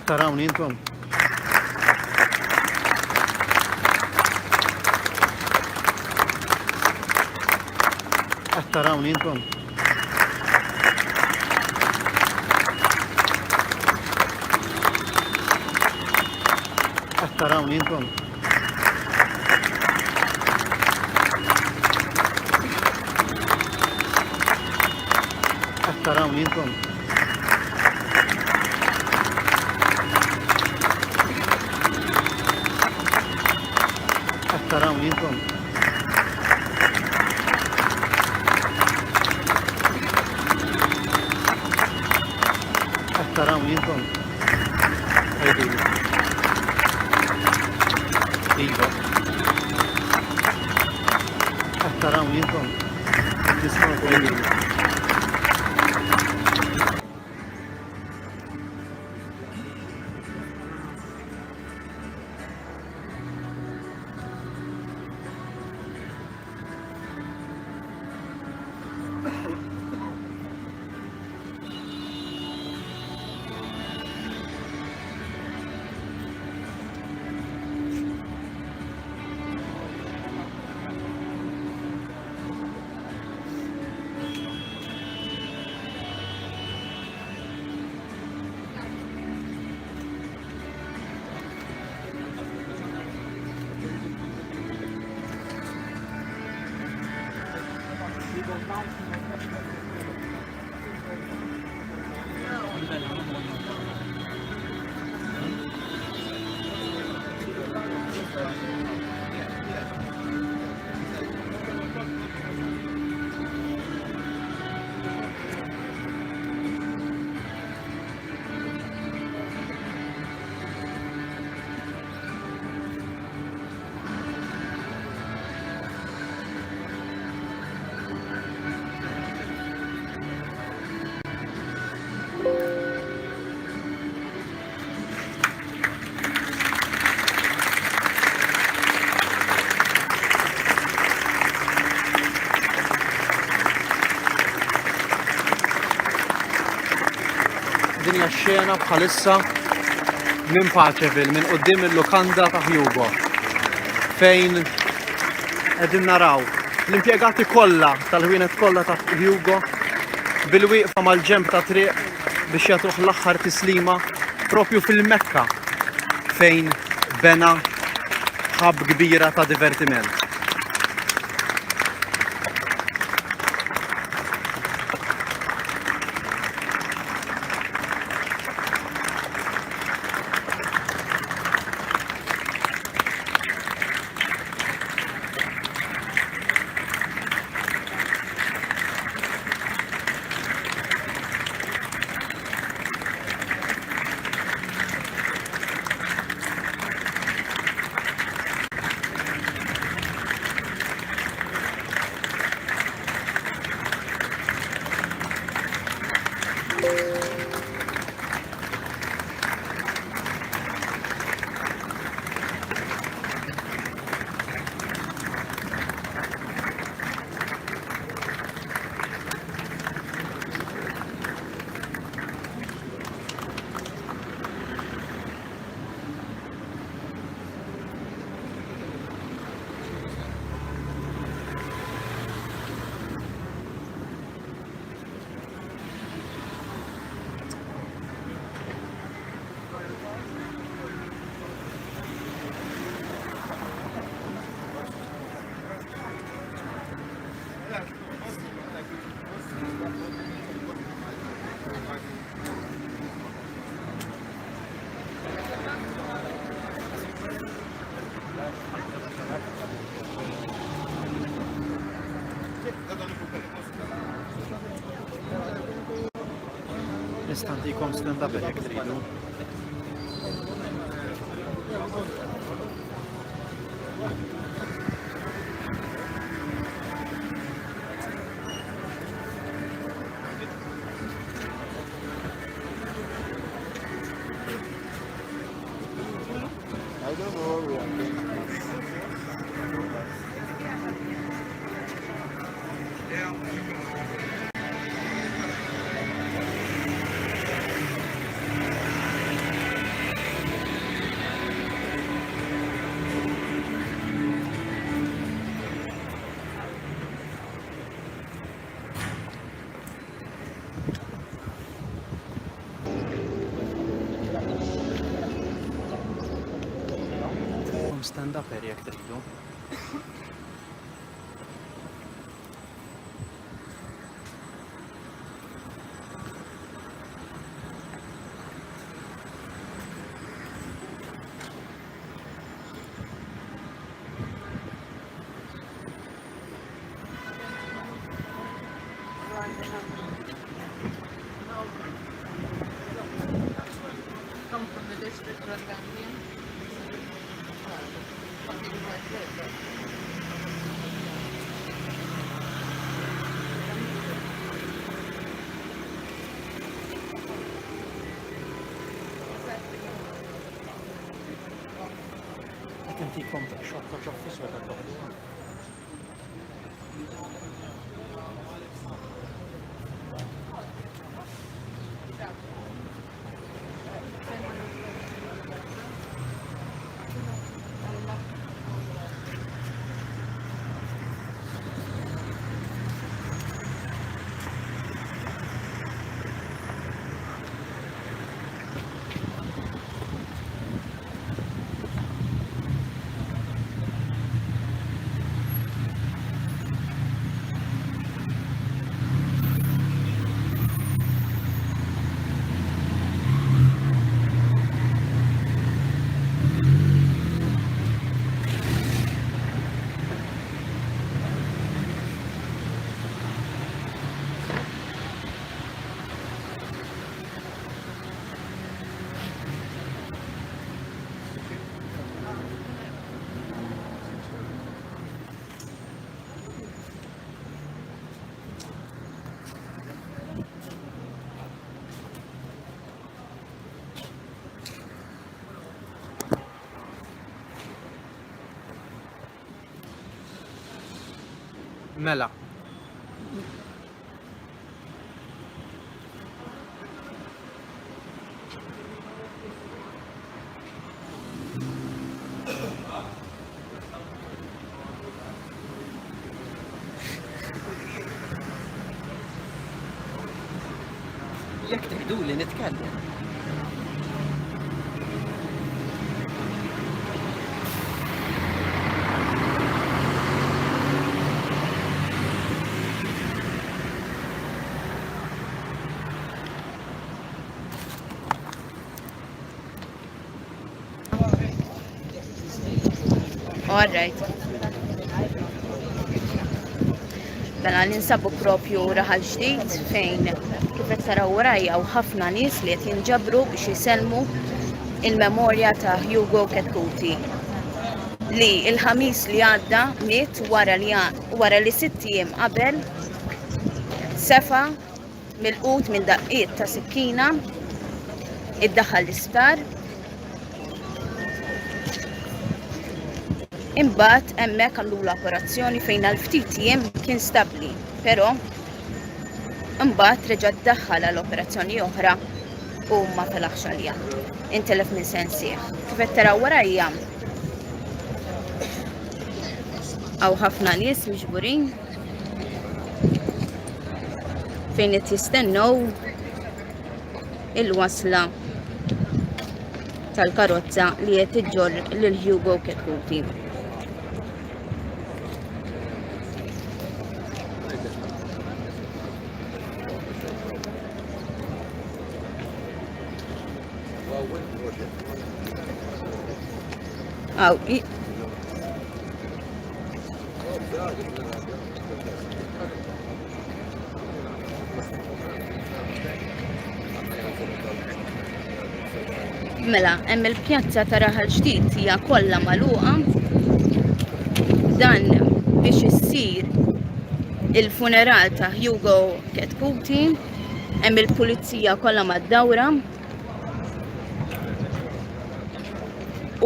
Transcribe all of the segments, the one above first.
tarawni intom? Tarawni intom? tarawni intom? tarawni intom? tarawni intom? tarawni intom? Ejdu. Iva. tarawni intom? Tismaw ejdu. Dinja xena bħalissa minn Paċeville, minn qoddim il-lokanda ta' Hugo, fejn qegħdin naraw l-impjegati kollha tal-ħwienet kollha ta' Hugo bil-wieqfa mal-ġenb ta' triq biex jagħtuh l-aħħar tislima propju fil-Mekka fejn bena ħabb kbira ta' divertiment. Nistantikom stand-up jekk tridu. I don't know where we are going. intikom stand-upper jekk tridu. Come from the district run Gambian. Qed intikom xokka ġoffi sweta toħdu. Mela. Jekk tgħiduli nitkellem. All right. Mela ninsabu propju raħal ġdid fejn kif qed taraw warajja u ħafna nies li qed jinġabru biex isellmu il-memorja ta' Hugo Chetcuti li il-ħamis li għadda miet wara li 6 ijiem qabel sefa mill-qut minn daqqiet ta' sikkina iddaħħal l-isptar. Imbagħad hemmhekk għallu l-operazzjoni fejn għal ftit ijiem kien stabbli, però imbagħad reġa' ddaħħal għal operazzjoni oħra u ma felaħx għalija. Intelef minn sensieħ. Kif qed taraw warajja hawn ħafna nies miġburin fejn qed jistennew il-wasla tal-karozza li qed iġġorr lil Hugo Chetcuti. Mela, hemm il-pjazza ta' raħal ġdid hija kollha magħluqa dan biex issir il-funeral ta' Hugo Chetcuti, hemm il-pulizija kollha mad-dawra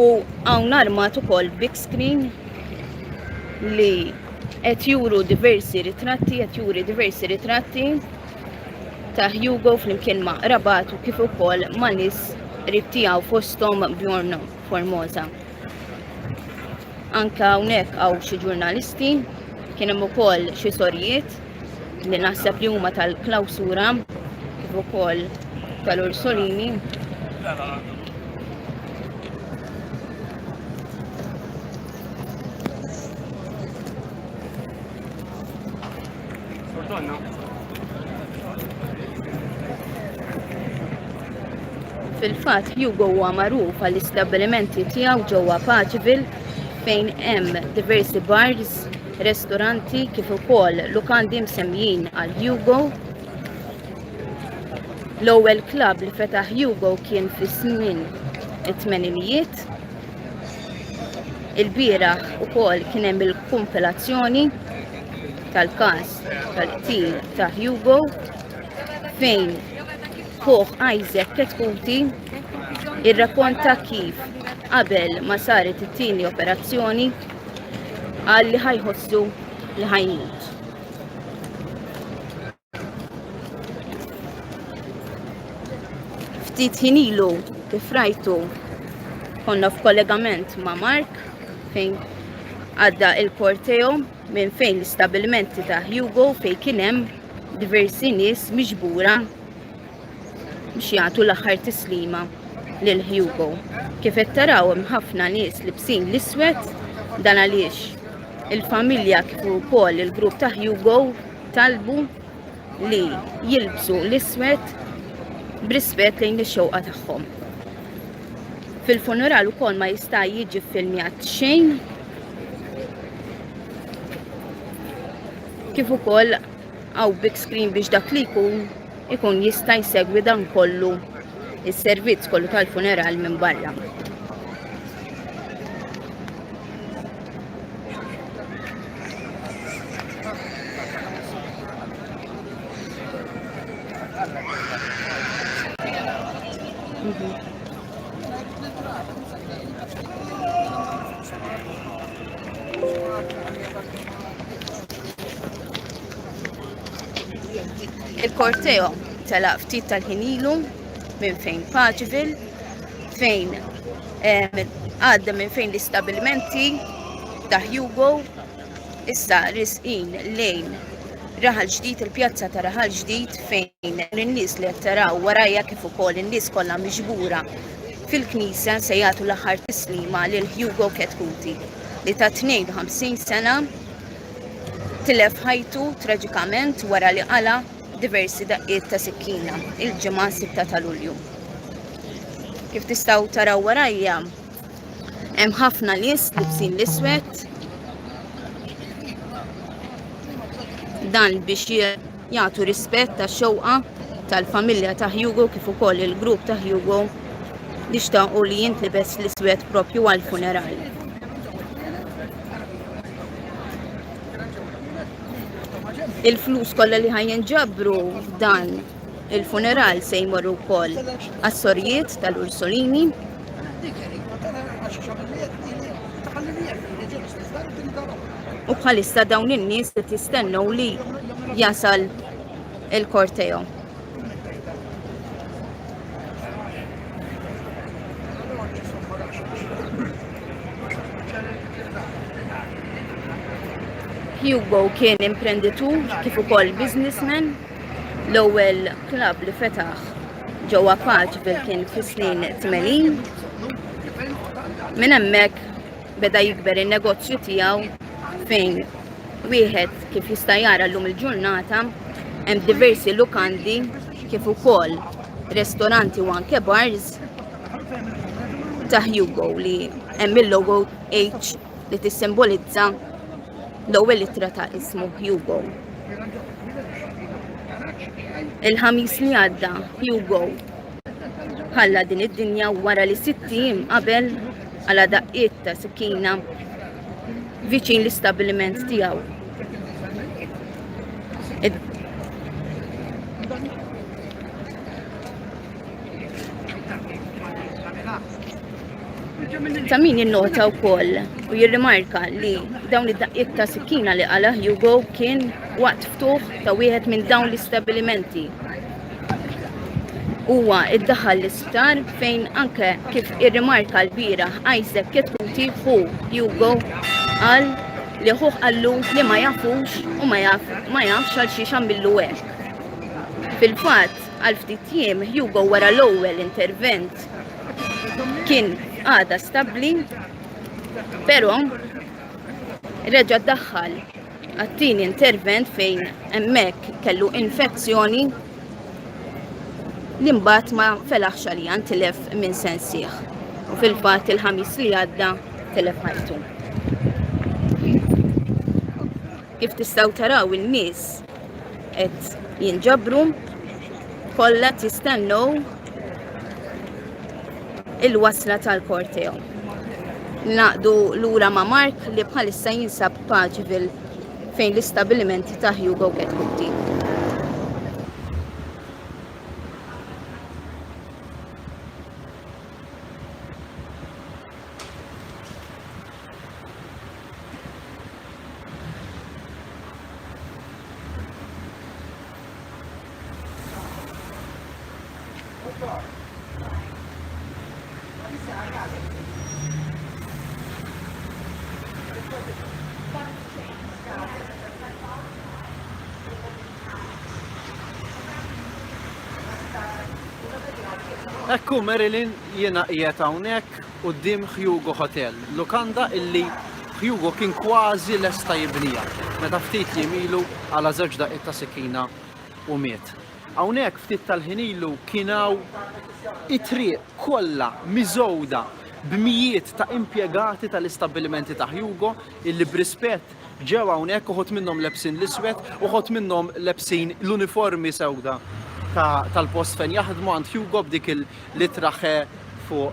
u hawn armat ukoll big screen li qed juru diversi ritratti ta' Hugo flimkien ma' rabatu kif ukoll ma' nies qrib tiegħu fosthom Bjorn Formosa. Anke hawnhekk hawn xi ġurnalisti, kien hemm ukoll xi sorjiet li naħseb li huma tal-klawsura kif ukoll tal-Ursolini. Fil-fatt Hugo huwa magħruf għall-istabbilimenti tiegħu ġewwa Paċville fejn hemm diversi bars, ristoranti kif ukoll lukandi msemmijin għal Hugo. L-ewwel klabb li fetaħ Hugo kien fis-snin it-tmeninijiet. Il-bieraħ ukoll kien hemm il-kumpilazzjoni tal-każ tal-qtil ta' Hugo fejn Koch Isaac Chetcuti irrakkonta kif qabel ma saret it-tieni operazzjoni qal li ħajħossu li ħajmut. Ftit ħin ilu kif rajtu konna f'kollegament ma' Mark fejn għadda il-korteo minn fejn l-istabbilimenti ta' Hugo fejn kien hemm diversi nies miġbura biex jagħtu l-aħħar tislima lil Hugo. Kif qed taraw hemm ħafna nies libsin l-iswed dan għaliex il-familja kif ukoll il-grupp ta' Hugo talbu li jilbsu l-iswed b'rispett lejn ix-xewqa tagħhom. Fil-funeral ukoll ma jista' jiġi ffilmjat xejn kif ukoll hawn big screen biex dak li ikun jista' jsegwi dan kollu is-servizz kollu tal-funeral minn barra. Il-korteo telaq ftit tal-ħin ilu minn fejn Paċville fejn għadda minn fejn l-istabbilimenti ta' Hugo issa risqin lejn Raħal Ġdid, il-pjazza ta' Raħal Ġdid fejn in-nies li qed taraw warajja kif ukoll in-nies kollha miġbura fil-Knisja se jagħtu l-aħħar tislima lil Hugo Chetcuti li ta' 52 sena tilef ħajtu traġikament wara li qala diversi daqqiet ta' sikkina il-ġimgħa 6 ta' Lulju. Kif tistgħu taraw warajja hemm ħafna nies libsin l-iswed dan biex jagħtu rispett tax-xewqa tal-familja ta' Hugo kif ukoll il-grupp ta' Hugo li xtaqu li jintlibes l-iswed proprju għall-funeral. Il-flus kollha li ħajinġabru dan il-funeral se jmorru wkoll għas-sorjiet tal-Ursolini u bħalissa dawn in-nies li tistennew li jasal il-korteo. Hugo kien imprenditur kif ukoll businessman. L-ewwel klabb li fetaħ ġewwa Paċville kien fis-snin 80. Minn hemmhekk beda jikber in-negozju tiegħu fejn wieħed kif jista' jara llum il-ġurnata hemm diversi lukandi kif ukoll ristoranti u anke bars ta' Hugo li hemm il-logo H li tissimbolizza l-ewwel ittra ta' ismu Hugo. Il-ħamis li għadda Hugo ħalla din id-dinja wara li 6 ijiem qabel għala daqqiet ta' sikkina viċin l-istabbiliment tiegħu. Ta' min jinnota wkoll u jirrimarka li dawn id-daqqiet ta' sikkina li qala Hugo kien waqt ftuħ ta' wieħed minn dawn l-istabbilimenti. Huwa iddaħħal l-isptar fejn anke kif irrimarka l-bieraħ Isaac Chetcuti hu Hugo qal li ħuh qallu li ma jafux u ma jafx għal xi xambillu hekk. Fil-fatt għal ftit jiem Hugo wara l-ewwel intervent kien għada stabbli, però reġa' ddaħħal Għattini intervent fejn hemmhekk kellu infezzjoni li mbagħad ma felaħx għalija ntilef minn sensieħ. U fil-fatt il-ħamis li għadda tilef ħajtu. Kif tistgħu taraw in-nies qed jinġabru kollha jistennew il-wasla tal-korteo. Naqdu lura ma' Mark li bħalissa jinsab Paċivil fejn l-istabilimenti ta' Hugo Chetcuti. Ekku Marilyn jiena qiegħed hawnhekk quddiem Hugo Hotel, lukanda illi Hugo kien kważi lesta jibnija meta ftit jimilu għala żewġ daqiet ta' sikkina u miet. Hawnhekk ftit tal-ħin ilu kienaw it-triq kollha miżowda b'mijiet ta' impjegati tal-istabbilimenti ta' Hugo illi b'rispett ġew hawnhekk uħud minnhom lebsin l-iswed uħud minnhom lebsin l-uniformi sewda tal-post fejn jaħdmu għand Hugo b'dik il-litraħe fuq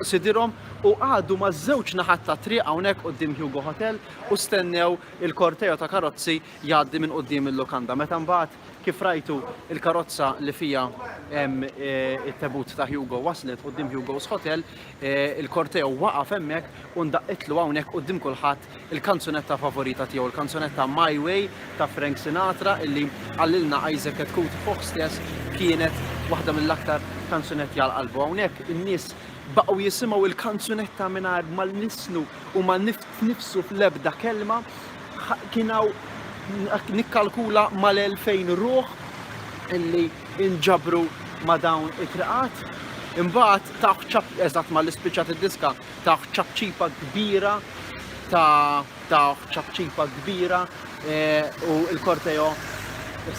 sidirhom u għadu ma' żewġ naħat ta' triq hawnhekk quddiem Hugo Hotel u stennew il-korteo ta' karozzi jgħaddi minn quddiem il-lukanda. Meta mbagħad kif rajtu il-karozza li fija hemm it-tebut ta' Hugo waslet quddiem Hugo's Hotel, il-korteo waqaf hemmhekk u ndaqqitlu hawnhekk quddiem kulħadd il-kanzunetta favorita tiegħu, il-kanzunetta My Way ta' Frank Sinatra illi għallilna Isaac Chetcuti fuq stess kienet waħda mill-aktar kanzunetti għal-qalbu. Hawnhekk in-nies baqgħu jisimgħu il-kanzunetta mingħajr ma nisnu u ma nifsu fl-ebda kelma kienaw nikkalkula mal-2000 ruħ illi inġabru ma' dawn it-triqat. Imbagħad taħ ċab eżatt mal-ispiċċat id-diska taħ ċabċipa kbira u l-korteo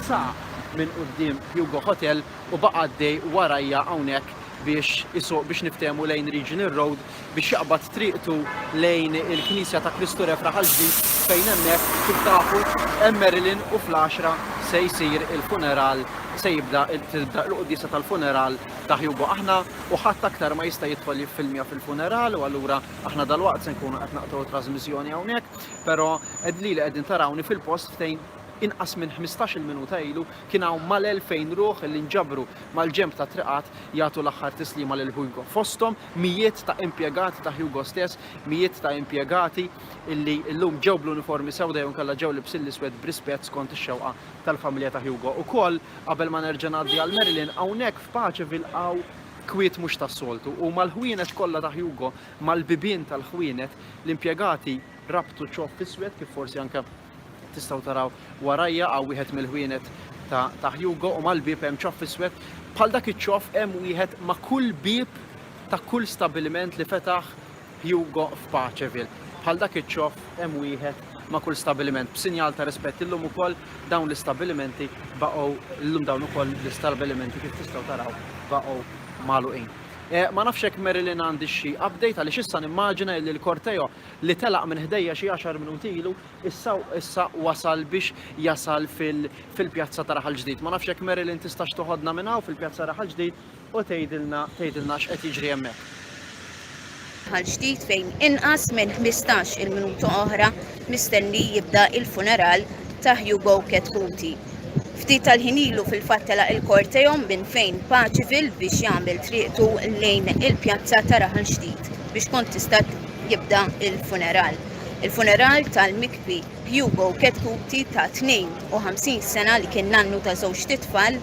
saq minn quddiem Hugo Hotel u baqa' għaddej warajja hawnhekk biex niftehmu lejn Regional Road biex jaqbad triqtu lejn il-Knisja ta' Kristu Refra ħalġdid fejn hemmhekk kif tafu hemm Marilyn u fl-10 se jsir il-funeral se jibda l-qudisa tal-funeral ta' Hugo. Aħna u ħadd aktar ma jista' jidħol jiffilmja fil-funeral u allura aħna dalwaqt se nkunu qed naqtgħu trasmissjoni hawnhekk, però qegħdin qegħdin tarawni fil-post fejn inqas minn 15 minuta ilu kien hawn mal-2000 ruħ li nġabru mal-ġemp ta' triqat jagħtu l-aħħar tislima lil Hugo. Fosthom mijiet ta' impjegati ta' Hugo stess, mijiet ta' impjegati illi llum ġew bl-uniformi sewda jew inkella ġew libsin l-iswed b'rispett skont ix-xewqa tal-familja ta' Hugo. Ukoll qabel ma nerġa' ngħaddi għal Marilyn hawnhekk f'Paċivil hawn kwiet mhux tas-soltu u mal-ħwienet kollha ta' Hugo mal-bibien tal-ħwienet l-impjegati rabtu ċoff iswed kif forsi anke tistgħu taraw warajja għaw wieħed mill-ħwienet ta' Hugo u mal-bib hemm ċoff iswed. Bħal dak iċ-ċoff hemm wieħed ma' kull bib ta' kull stabbiliment li fetaħ Hugo f'Paċivil. Bħal dak iċ-ċoff hemm wieħed ma' kull stabbiliment. B'sinjal ta' rispett illum ukoll dawn l-istabbilimenti baqgħu illum dawn ukoll l-istabbilimenti kif tistgħu taraw baqgħu magħluqin. Ma nafx hekk Marilyn għandi xi update għaliex issa nimmaġina li l-korteo li telaq minn ħdejja xi 10 minuti ilu issa wasal biex jasal fil-pjazza ta' Raħal Ġdid. Ma nafx hekk Marilyn tistax toħodna minn hawn fil-pjazza Raħal Ġdid u tgħidilna x'qed jiġri hemmhekk. Raħal Ġdid fejn inqas minn 15 minuta oħra mistenni jibda il-funeral ta' Hugo Chetcuti. Ftit tal-ħin ilu fil-fatt telaq il-korteo minn fejn Paċivil biex jagħmel triqtu lejn il-pjazza ta' Raħal Ġdid biex kont tista' jibda il-funeral. Il-funeral tal-mikbi Hugo Chetcuti ta' 52 sena li kien nannu ta' żewġ titfal.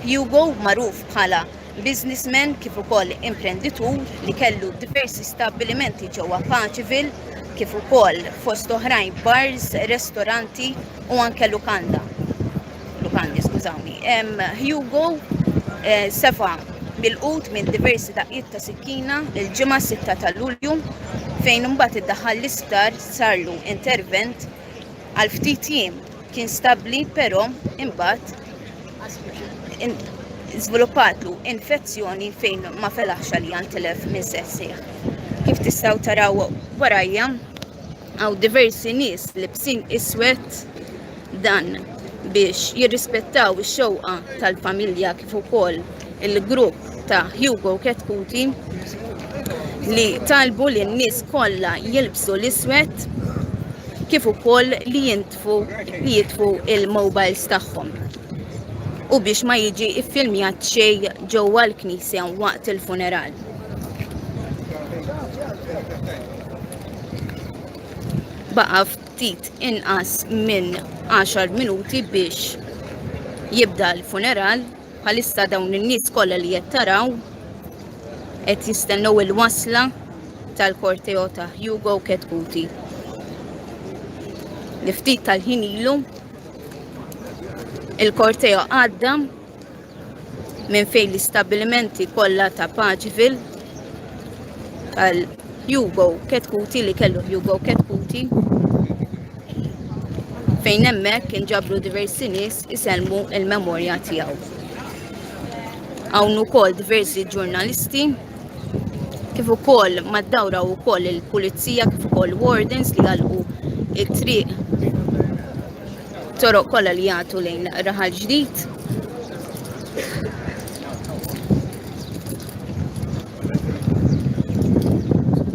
Hugo magħruf bħala businessman kif ukoll imprenditur li kellu diversi stabbilimenti ġewwa Paċivil kif ukoll fost oħrajn bars, ristoranti u anke lukandi, skużawni. Hugo sefa bil-qut minn diversi daqqiet ta' sikkina il-ġimgħa 6 ta' Lulju fejn imbagħad iddaħħal l-isptar sarlu intervent Għal ftit jiem kien stabbli, però imbagħad żviluppatlu infezzjoni fejn ma felaħx li jantilef minn sessieħ. Kif tistgħu taraw warajja hawn diversi nies libsin iswed dan biex jirrispettaw ix-xewqa tal-familja kif ukoll il-grupp ta' Hugo Chetcuti li talbu li n-nies kollha jilbsu l-iswed kif ukoll li jitfu il-mobiles tagħhom. U biex ma jiġi iffilmjat xejn ġewwa l-knisja waqt il-funeral. Baqa' ftit inqas minn 10 minuti biex jibda l-funeral, bħalissa dawn in-nies kollha li qed taraw qed jistennew il-wasla tal-korteo ta' Hugo Chetcuti. Li ftit tal-ħin ilu il-korteo għadda minn fejn l-istabbilimenti kollha ta' Paġville tal-Hugo Chetcuti li kellu Hugo Chetcuti fejn hemmhekk inġabru diversi nies iselmu il-memorja tiegħu. Hawn ukoll diversi ġurnalisti kif ukoll maddawra wkoll il-pulizija kif ukoll wardens li għalqu it-triq toroq kollha li jagħtu lejn raħal ġdid.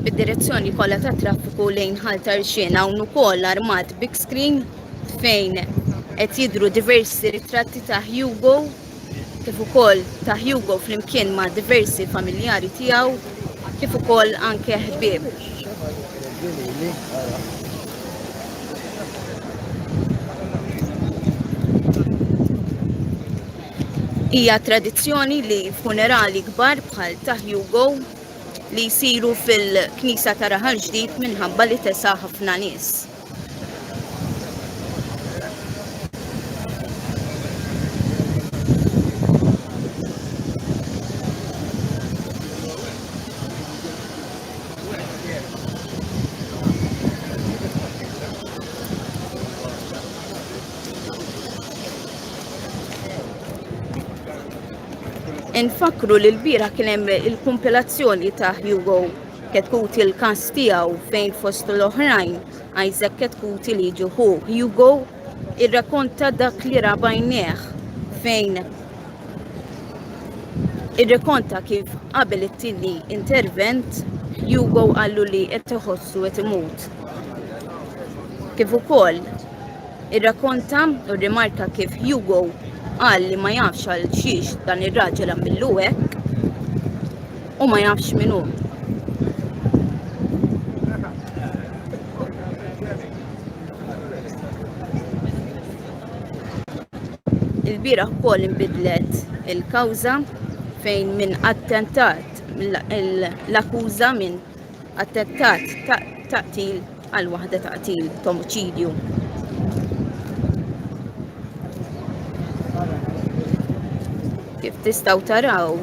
Bid-direzzjoni kollha tat traffiku lejn ħalta Rxien hawn ukoll armat big screen fejn qed jidhru diversi ritratti ta' Hugo kif ukoll ta' Hugo flimkien ma' diversi familjari tiegħu kif ukoll anke ħbieb. Hija tradizzjoni li funerali kbar bħal ta' Hugo li jsiru fil-Knisja ta' Raħal Ġdid minħabba li tesa' ħafna nies. Infakru li l-bira kien hemm il-kompilazzjoni ta' Hugo Chetcuti l-każ tiegħu fejn fost l-oħrajn Isaac Chetcuti li ġuħu Hugo irrakkonta dak li ra bajnieh fejn irrakkonta kif qabel it-tieni intervent Hugo qallu li qed iħossu qed imut. Kif ukoll irrakkonta u rrimarka kif Hugo qal li ma jafx għal xiex dan ir-raġel għamillu hekk u ma jafx min hu. Il-bieraħ ukoll inbidlet il-kawża fejn minn attentat l-akkuża minn attentat taqtil għal waħda taqtil omiċidju. Kif tistgħu taraw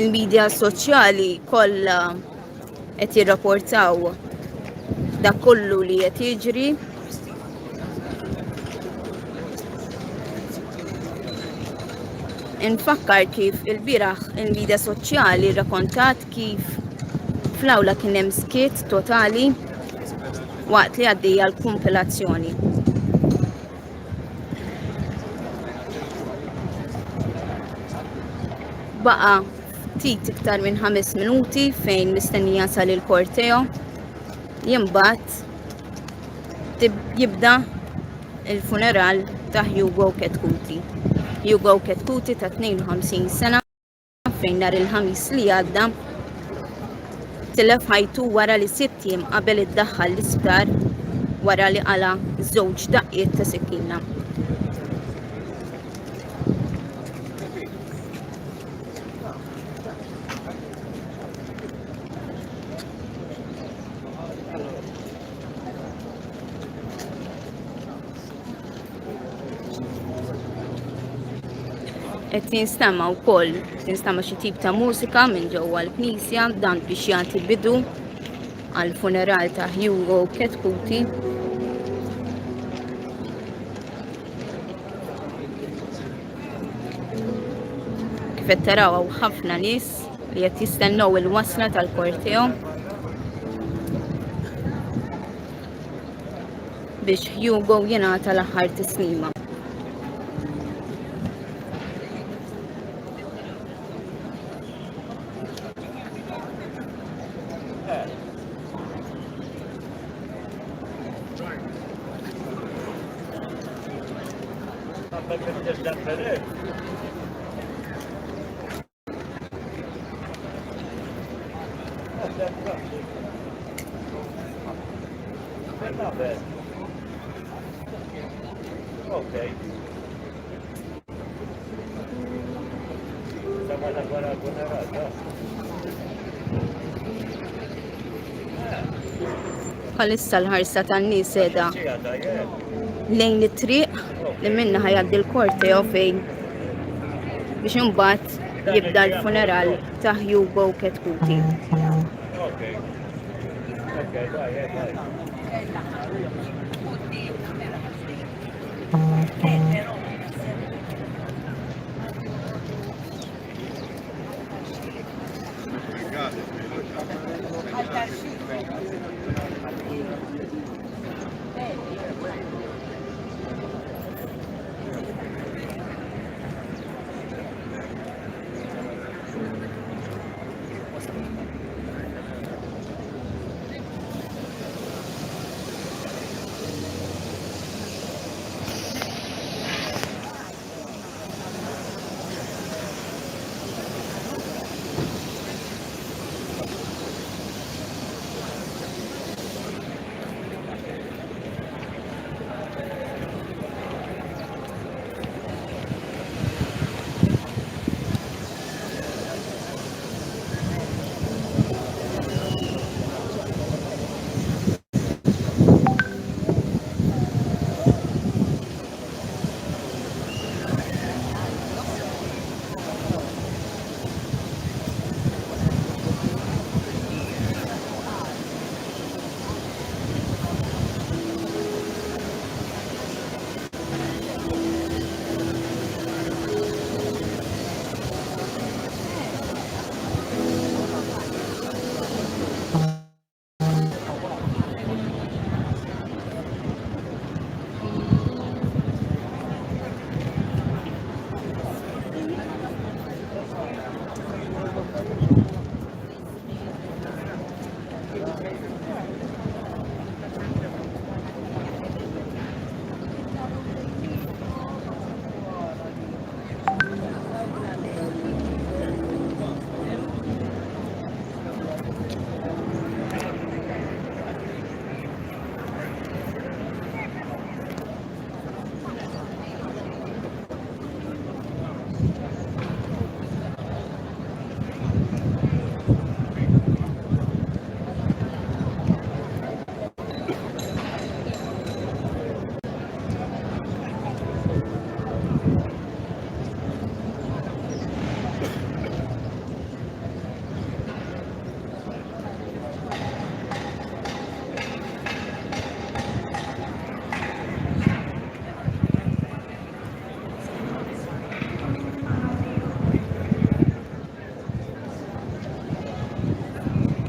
il-medja soċjali kollha qed jirrapportaw dak kollu li qed jiġri. Infakkar kif il-bieraħ il-medja soċjali rrakkontat kif fl-awla kien hemm skiet totali waqt li għaddejja l-kompilazzjoni. Baqa ftit iktar minn 5 minuti fejn mistennija sal il-korteo jimbagħad jibda il-funeral ta' Hugo Chetcuti. Hugo Chetcuti ta' 52 sena fejn nhar il-ħamis li għadda tilef ħajtu wara li 6 jiem qabel iddaħħal l-isptar wara li qala żewġ daqqiet ta' sikkina. Qed tinstema' wkoll tinstema' xi tip ta' mużika minn ġewwa l-Knisja dan biex jagħti bidu għall funeral ta' Hugo Chetcuti Kif qed taraw hawn ħafna nies li qed jistennew il-wasla tal-korteo biex Hugo jingħata l-aħħar tislima. Bħalissa l-ħarsa tan-nies qiegħda lejn it-triq li minna ħajgħaddi l-korteo fejn biex imbagħad jibda l-funeral ta' Hugo Chetcuti.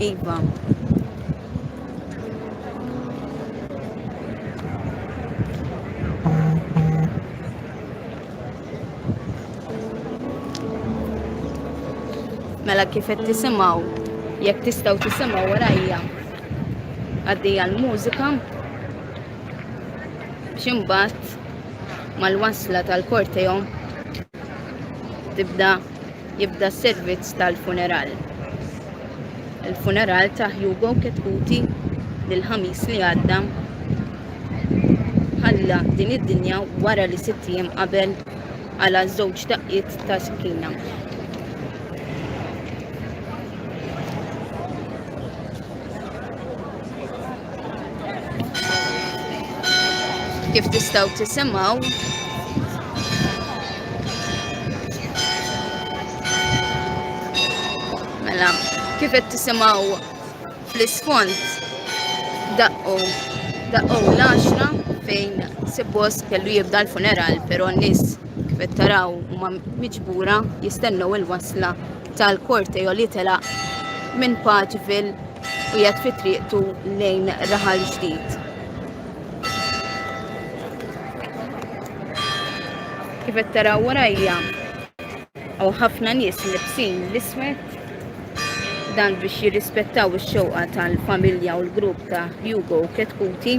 Iva. Mela kif qed tisimgħu, jekk tistgħu tisimgħu warajja għaddejja l-mużika biex imbagħad mal-wasla tal-korteo jibda s-servizz tal-funeral. Il-funeral ta' Hugo Chetcuti lil-ħamis li għadda ħalla din id-dinja wara li 6 ijiem qabel għala żewġ daqqiet ta' sikkina. Kif tistgħu tisimgħu mela kif qed tisimgħu fl-isfond daqqu l-10 fejn suppost kellu jibda l-funeral, però n-nies kif qed taraw huma miġbura jistennew il-wasla tal-kortejo li telaq minn Paċville u jgħid fi triqtu lejn raħal ġdid. Kif qed taraw warajja hawn ħafna nies libsin l-iswed dan biex jirrispettaw ix-xewqa tal-familja u l-grupp ta' Hugo u Chetcuti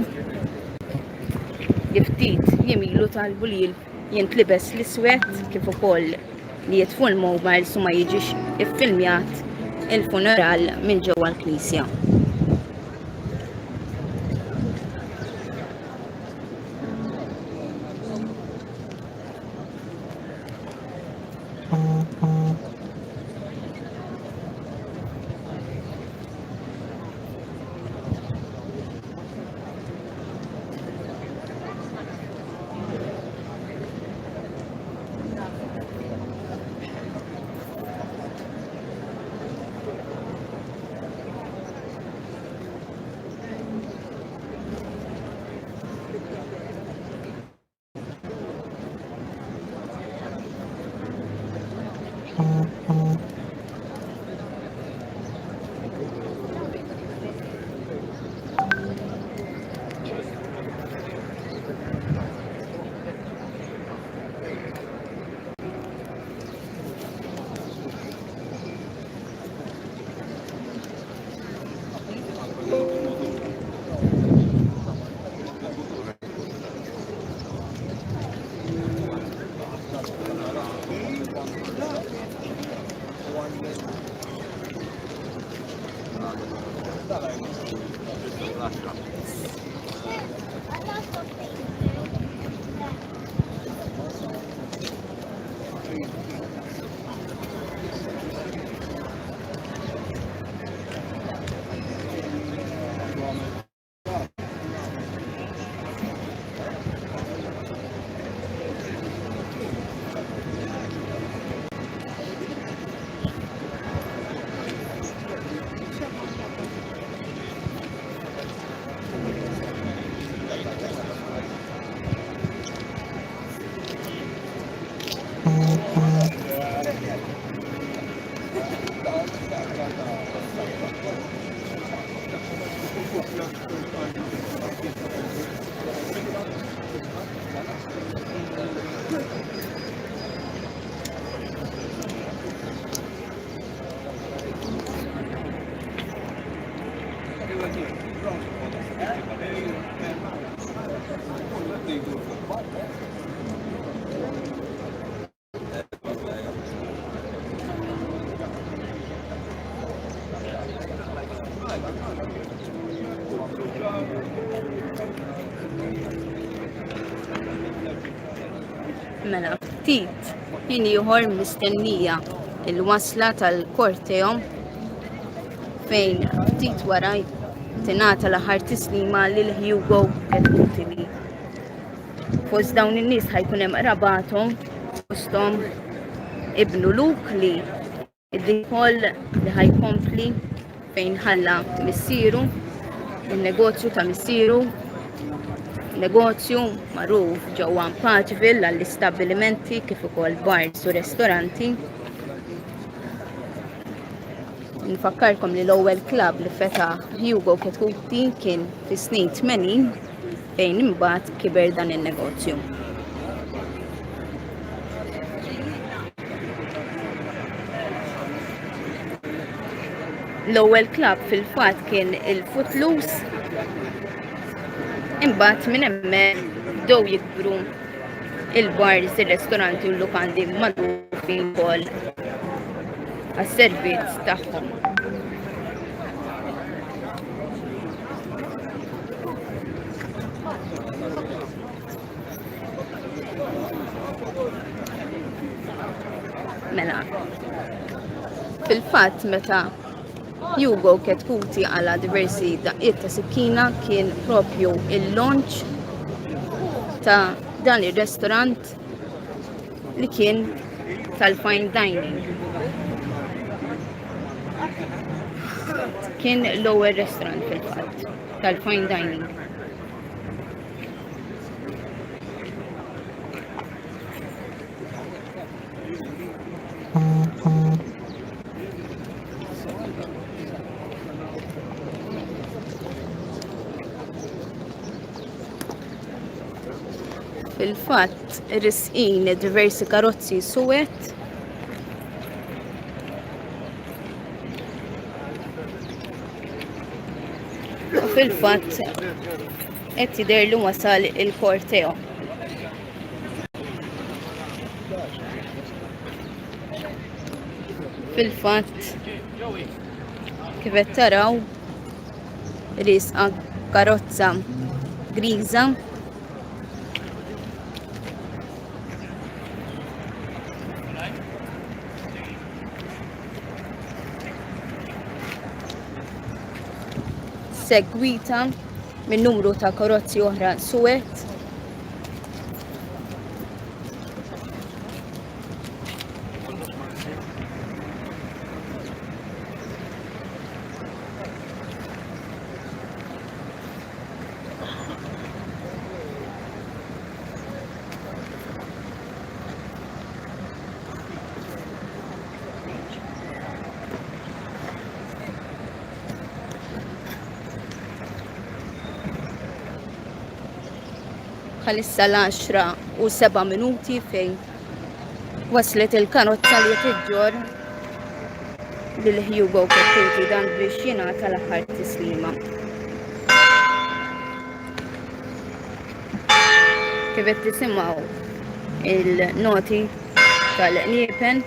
li ftit jimilu talbu li jintlibes l-iswed kif ukoll li jitfu l-mobiles u ma jiġix iffilmjat il-funeral minn ġewwa l-Knisja. Mela, ftit ħin ieħor mistennija il-wasla tal-kortejo fejn ftit wara tingħata l-aħħar tislima lil Hugo Chetcuti. Fost dawn in-nies ħajkun hemm qrabathom fosthom ibnu Luke li id-dikol li ħajkompli fejn ħalla missieru il-negozju ta' missieru negozju magħruf ġewwa Paċville għall-istabbilimenti kif ukoll bars u ristoranti. Nfakkarkom li l-ewwel klabb li fetaħ Hugo Chetcuti kien fis-snin 80 fejn imbagħad kiber dan in-negozju. L-ewwel klabb fil-fatt kien il-Footloose. Imbagħad minn hemmhekk bdew jikbru il-bars, ir-restoranti u l-lukandi magħrufin ukoll għas-servizz tagħhom. Mela, fil-fatt meta Hugo Chetcuti għala diversi daqqiet ta' sikkina kien propju il-launch ta' dan ir-restorant li kien tal-fine dining. Kien l-ewwel restaurant fil-fatt tal-fine dining. Fil-fatt, risqin diversi karozzi suwed. U fil-fatt, qed jidher li wasal il-korteo. Fil-fatt, kif qed taraw, risqa karozza griża. Segwita minn numru ta' karozzi oħra suwed. Bħalissa l-10:07 fejn waslet il-karozza li tiġġor lil Hugo Chetcuti dan biex jingħata l-aħħar tislima. Kif qed tisimgħu il-noti tal-qniepen.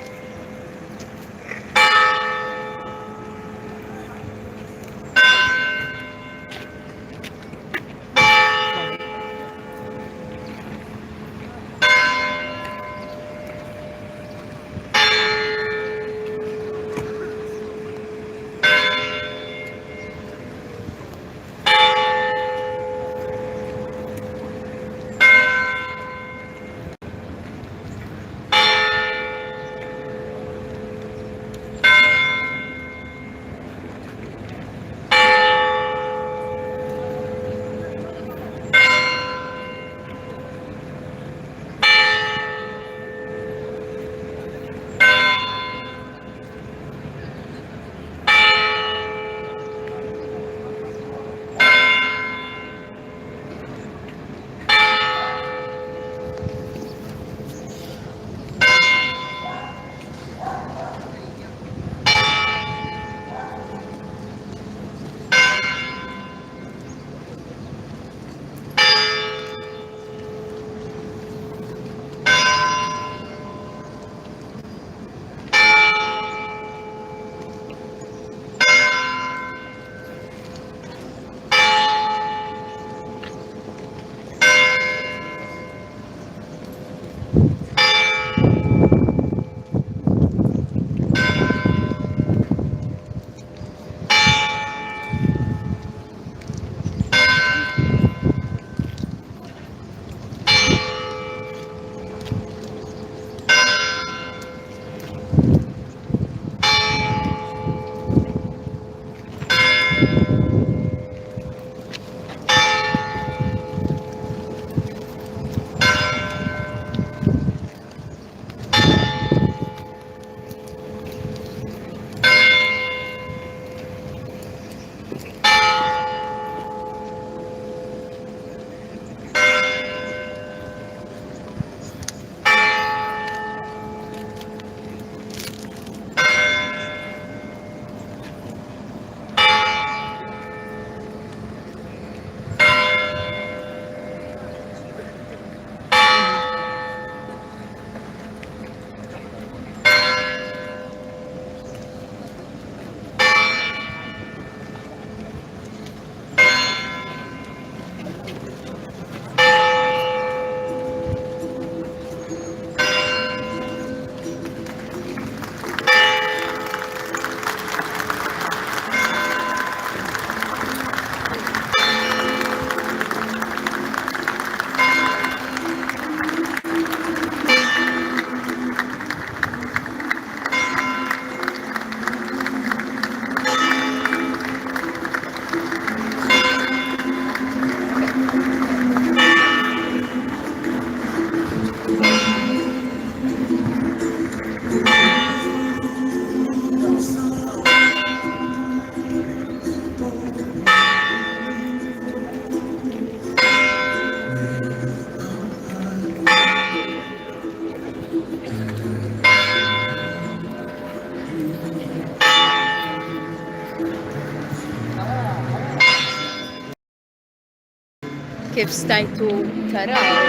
Kif stajtu taraw,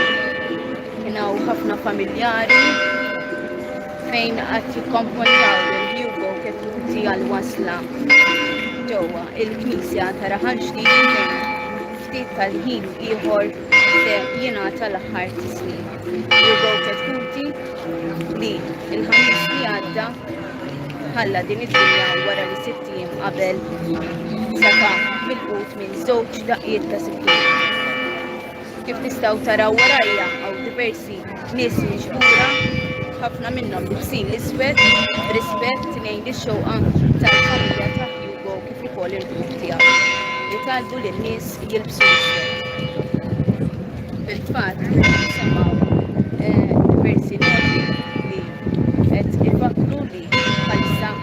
kienaw ħafna familjari fejn qatt jikkomponjaw il-Hugo Chetcuti għal-wasla ġewwa il-Knisja ta' Raħal Ġdid fejn ftit tal-ħin ieħor se jingħata l-aħħar tislim. Hugo Chetcuti li il-ħamis li għadda ħalla din id-dinja wara li 6 ijiem qabel safa milqut minn żewġ daqqiet ta' sikkien. Kif tistgħu taraw warajja hawn diversi nies miġbura, ħafna minnhom libsin l-iswed, rispett lejn ix-xewqa tal-familja ta' Hugo kif ukoll il-grupp tiegħu. Jitolbu lin-nies jilbsu l-iswed. Fil-fatt nisimgħu diversi noti li qed ifakru li bħalissa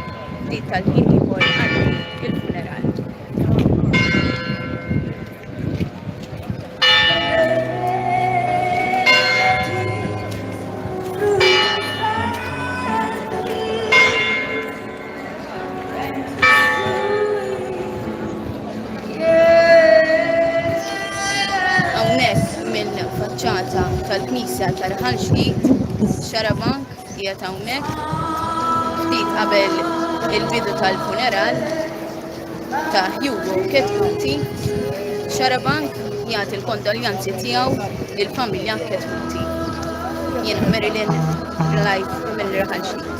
ftit tal-ħin ieħor għaddi il-funeral. Faċċata tal-Knisja ta' Raħal Ġdid, xarabank qiegħed hawnhekk ftit qabel il-bidu tal-funeral ta' Hugo Chetcuti. Xarabank jagħti l-kondoljanzi tiegħu lill-familja Chetcuti. Jien Marilyn live minn Raħal Ġdid.